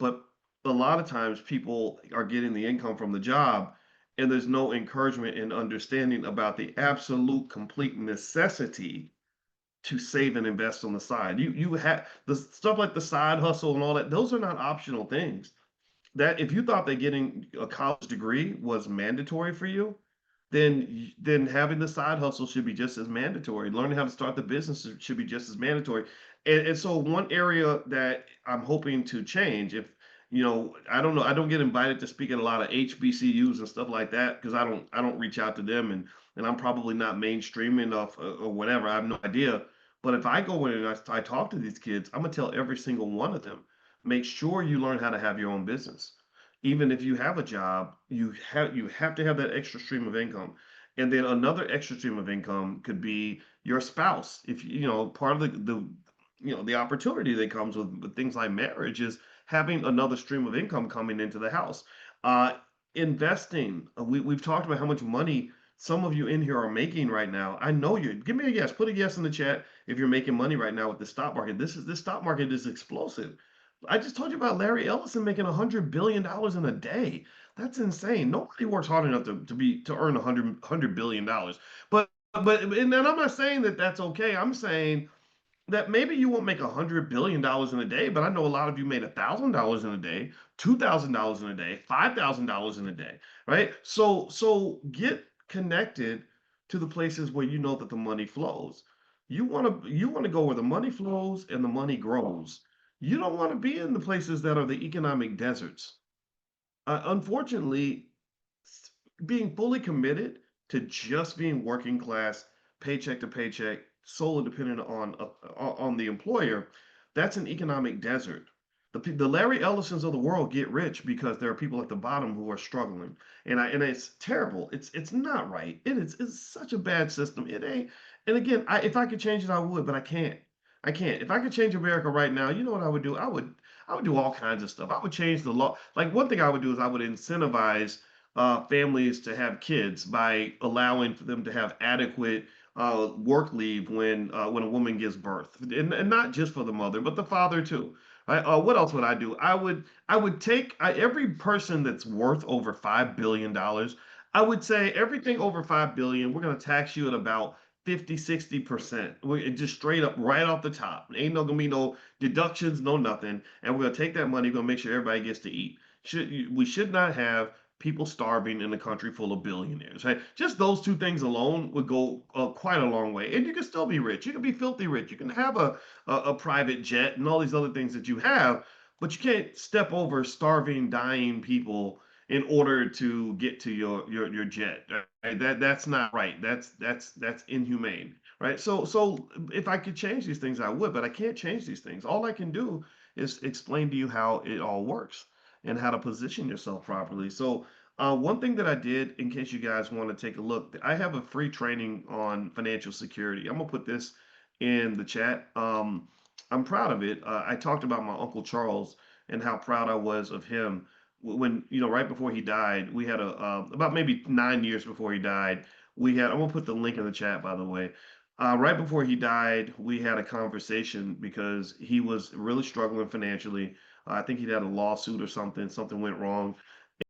but a lot of times people are getting the income from the job, and there's no encouragement and understanding about the absolute complete necessity to save and invest on the side. You have the stuff like the side hustle and all that. Those are not optional things. That if you thought that getting a college degree was mandatory for you, then having the side hustle should be just as mandatory. Learning how to start the business should be just as mandatory. And so one area that I'm hoping to change, if I don't know, I don't get invited to speak at a lot of HBCUs and stuff like that because I don't reach out to them, and I'm probably not mainstream enough or whatever. I have no idea. But if I go in and I talk to these kids, I'm gonna tell every single one of them, make sure you learn how to have your own business. Even if you have a job, you have to have that extra stream of income. And then another extra stream of income could be your spouse. If part of the opportunity that comes with things like marriage is having another stream of income coming into the house. Uh, Investing. We've talked about how much money some of you in here are making right now. I know you. Give me a guess. Put a guess in the chat if you're making money right now with the stock market. This stock market is explosive. I just told you about Larry Ellison making $100 billion in a day. That's insane. Nobody works hard enough to earn $100 billion. And then I'm not saying that that's okay. I'm saying that maybe you won't make $100 billion in a day, but I know a lot of you made $1,000 in a day, $2,000 in a day, $5,000 in a day, right? So get connected to the places where you know that the money flows. You want to go where the money flows and the money grows. You don't want to be in the places that are the economic deserts. Unfortunately, being fully committed to just being working class, paycheck to paycheck, solely dependent on the employer, that's an economic desert. The Larry Ellisons of the world get rich because there are people at the bottom who are struggling, and it's terrible. It's not right. It's such a bad system. It ain't. And again, if I could change it, I would, but I can't. I can't. If I could change America right now, you know what I would do? I would do all kinds of stuff. I would change the law. Like one thing I would do is I would incentivize families to have kids by allowing for them to have adequate work leave when a woman gives birth, and not just for the mother, but the father too. Right? What else would I do? I would take every person that's worth over $5 billion. I would say everything over 5 billion, we're going to tax you at about 50, 60%. We just straight up right off the top. Ain't no gonna be no deductions, no nothing. And we're gonna take that money, we're gonna make sure everybody gets to eat. We should not have people starving in a country full of billionaires, right? Just those two things alone would go quite a long way. And you can still be rich. You can be filthy rich. You can have a private jet and all these other things that you have, but you can't step over starving, dying people in order to get to your jet. Right? That's not right. That's inhumane. Right? So if I could change these things, I would, but I can't change these things. All I can do is explain to you how it all works and how to position yourself properly. So, one thing that I did, in case you guys want to take a look, I have a free training on financial security. I'm gonna put this in the chat. I'm proud of it. I talked about my Uncle Charles and how proud I was of him when right before he died. We had about maybe 9 years before he died. I'm gonna put the link in the chat, by the way. Right before he died, we had a conversation because he was really struggling financially. I think he'd had a lawsuit or something. Something went wrong.